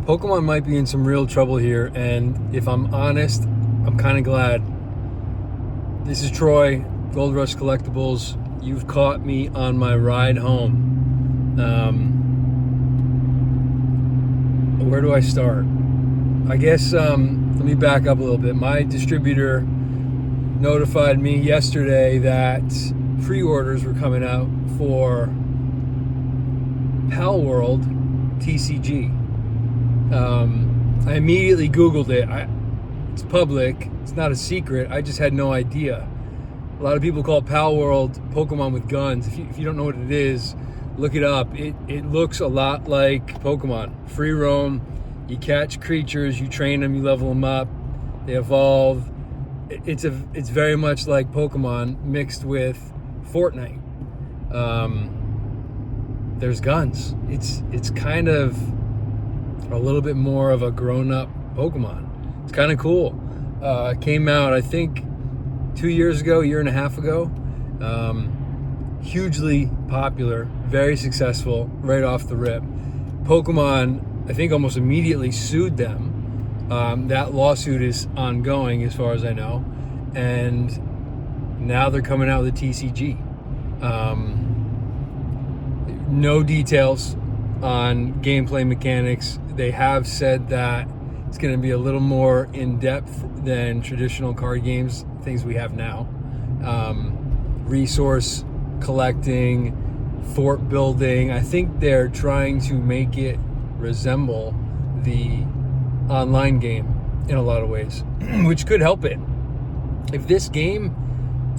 Pokemon might be in some real trouble here, and if I'm honest, I'm kind of glad. This is Troy, Gold Rush Collectibles. You've caught me on my ride home. Where do I start? I guess let me back up a little bit. My distributor notified me yesterday that pre-orders were coming out for Palworld TCG. I immediately Googled it. It's public. It's not a secret. I just had no idea. A lot of people call Palworld Pokemon with guns. If you don't know what it is, look it up. It looks a lot like Pokemon. Free roam. You catch creatures. You train them. You level them up. They evolve. It's very much like Pokemon mixed with Fortnite. There's guns. It's kind of a little bit more of a grown-up Pokemon. It's kind of cool. It came out, I think, 2 years ago, a year and a half ago. Hugely popular, very successful, right off the rip. Pokemon, I think, almost immediately sued them. That lawsuit is ongoing, as far as I know, and now they're coming out with a TCG. No details on gameplay mechanics. They have said that it's going to be a little more in-depth than traditional card games, things we have now. Resource collecting, fort building. I think they're trying to make it resemble the online game in a lot of ways, which could help it. If this game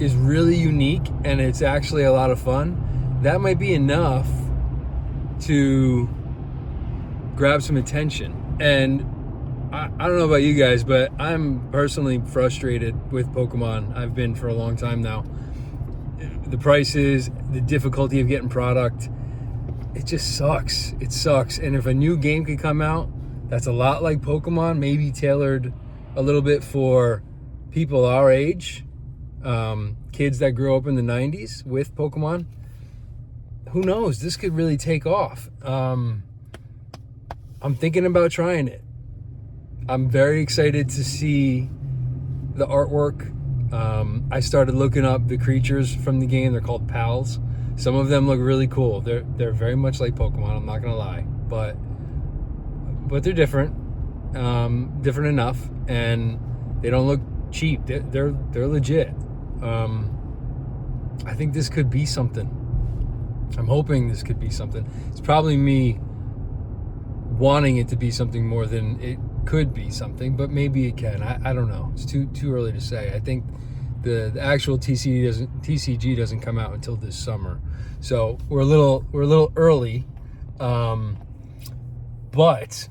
is really unique and it's actually a lot of fun, that might be enough to grab some attention. And I don't know about you guys, but I'm personally frustrated with Pokemon. I've been for a long time now. The prices, the difficulty of getting product, it just sucks. It sucks. And if a new game could come out that's a lot like Pokemon, maybe tailored a little bit for people our age, kids that grew up in the 90s with Pokemon, who knows? This could really take off. I'm thinking about trying it. I'm very excited to see the artwork. I started looking up the creatures from the game. They're called Pals. Some of them look really cool. They're very much like Pokemon, I'm not gonna lie, but they're different, different enough, and they don't look cheap. They're legit. I think this could be something. I'm hoping this could be something. It's probably me wanting it to be something more than it could be something, but maybe it can. I don't know. It's too early to say. I think the actual TCG doesn't come out until this summer, so we're a little early. But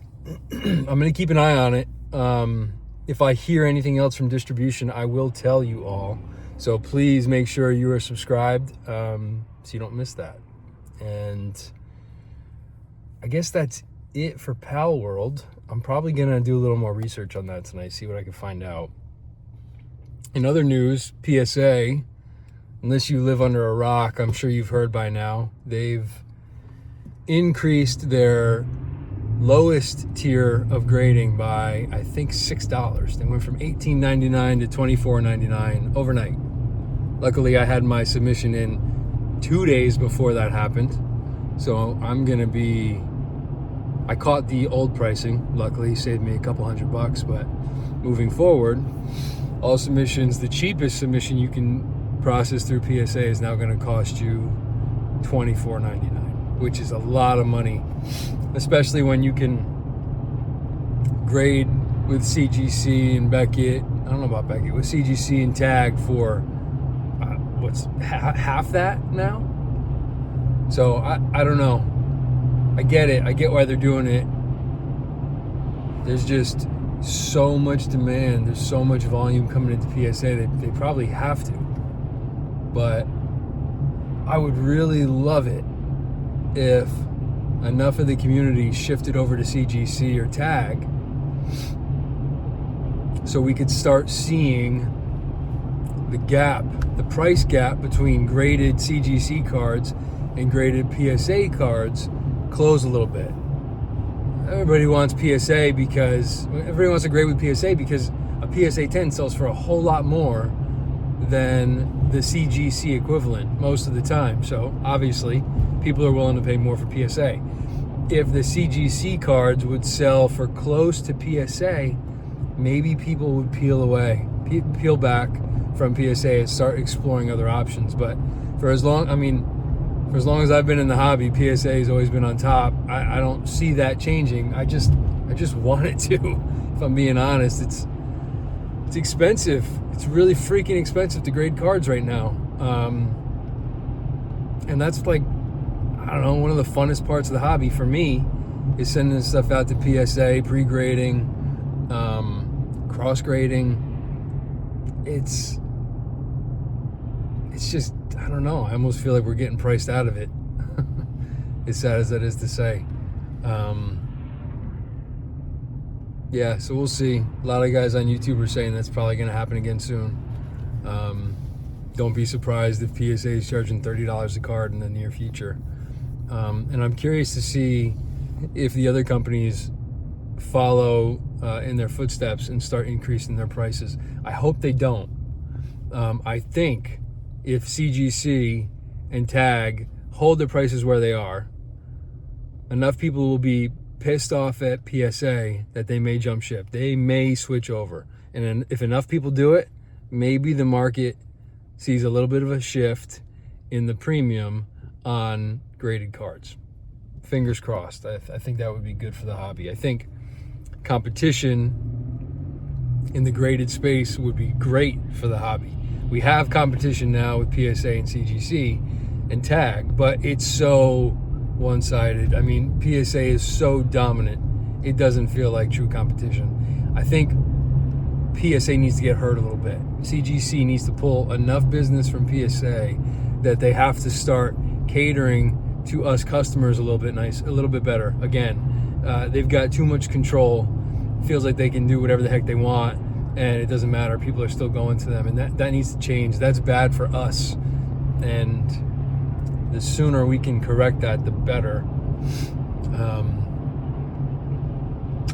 I'm gonna keep an eye on it. If I hear anything else from distribution, I will tell you all. So please make sure you are subscribed, so you don't miss that. And I guess that's it for Palworld. I'm probably gonna do a little more research on that tonight, see what I can find out. In other news, PSA, unless you live under a rock, I'm sure you've heard by now, they've increased their lowest tier of grading by, I think, $6. They went from $18.99 to $24.99 overnight. Luckily, I had my submission in 2 days before that happened, so I caught the old pricing. Luckily, saved me a couple $100, but moving forward, all submissions, the cheapest submission you can process through PSA is now going to cost you $24.99, which is a lot of money, especially when you can grade with CGC and Beckett. I don't know about Beckett, with CGC and Tag for what's half that now. So I don't know. I get it. I get why they're doing it. There's just so much demand. There's so much volume coming into PSA. They probably have to. But I would really love it if enough of the community shifted over to CGC or Tag so we could start seeing the price gap between graded CGC cards and graded PSA cards close a little bit. everybody wants PSA because everybody wants to grade with PSA because a PSA 10 sells for a whole lot more than the CGC equivalent most of the time. So obviously, people are willing to pay more for PSA. If the CGC cards would sell for close to PSA, maybe people would peel back from PSA and start exploring other options. But for as long as I've been in the hobby, PSA has always been on top. I don't see that changing. I just want it to. If I'm being honest, it's expensive. It's really freaking expensive to grade cards right now. And that's like, I don't know, one of the funnest parts of the hobby for me is sending stuff out to PSA, pre-grading, cross-grading. It's just, I don't know. I almost feel like we're getting priced out of it. As sad as that is to say. Yeah, so we'll see. A lot of guys on YouTube are saying that's probably going to happen again soon. Don't be surprised if PSA is charging $30 a card in the near future. And I'm curious to see if the other companies follow in their footsteps and start increasing their prices. I hope they don't. I think if CGC and Tag hold their prices where they are, enough people will be pissed off at PSA that they may jump ship. They may switch over. And if enough people do it, maybe the market sees a little bit of a shift in the premium on graded cards. Fingers crossed. I think that would be good for the hobby. I think competition in the graded space would be great for the hobby. We have competition now with PSA and CGC and Tag, but it's so one-sided. I mean, PSA is so dominant, it doesn't feel like true competition. I think PSA needs to get hurt a little bit. CGC needs to pull enough business from PSA that they have to start catering to us customers a little bit better. Again, they've got too much control. Feels like they can do whatever the heck they want, and it doesn't matter. People are still going to them, and that needs to change. That's bad for us, and the sooner we can correct that, the better.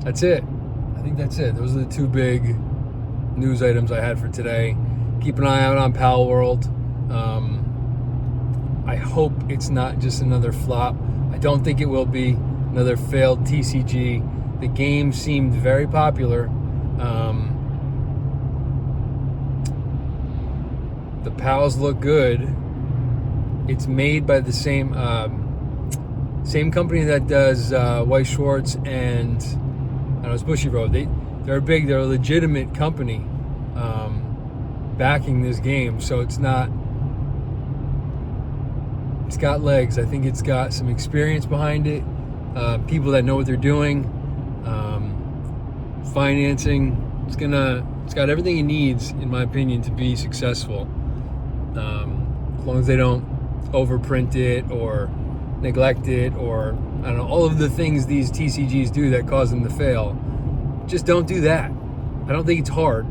That's it. I think that's it. Those are the two big news items I had for today. Keep an eye out on Palworld. I hope it's not just another flop. I don't think it will be another failed TCG. The game seemed very popular. The pals look good. It's made by the same company that does White Schwartz and it's Bushy Road. They're big. They're a legitimate company backing this game. So it's got legs. I think it's got some experience behind it. People that know what they're doing. Financing. It's got everything it needs, in my opinion, to be successful. As long as they don't overprint it or neglect it, or I don't know, all of the things these TCGs do that cause them to fail. Just don't do that. I don't think it's hard.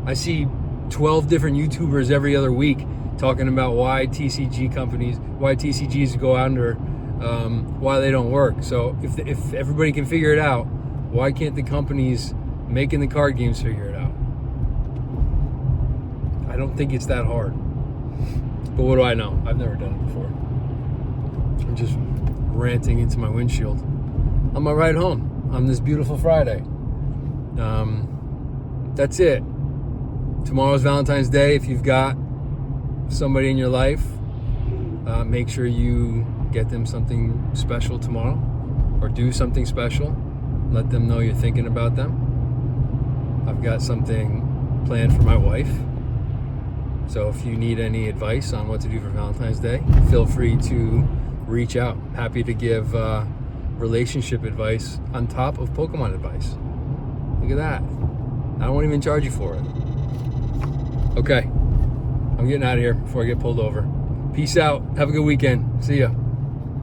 I see 12 different YouTubers every other week talking about why TCGs go under, why they don't work. So if everybody can figure it out, why can't the companies making the card games figure it out? I don't think it's that hard. But what do I know? I've never done it before. I'm just ranting into my windshield on my ride home on this beautiful Friday. That's it. Tomorrow's Valentine's Day. If you've got somebody in your life, make sure you get them something special tomorrow, or do something special. Let them know you're thinking about them. I've got something planned for my wife. So if you need any advice on what to do for Valentine's Day, feel free to reach out. Happy to give relationship advice on top of Pokemon advice. Look at that. I won't even charge you for it. Okay, I'm getting out of here before I get pulled over. Peace out. Have a good weekend. See ya.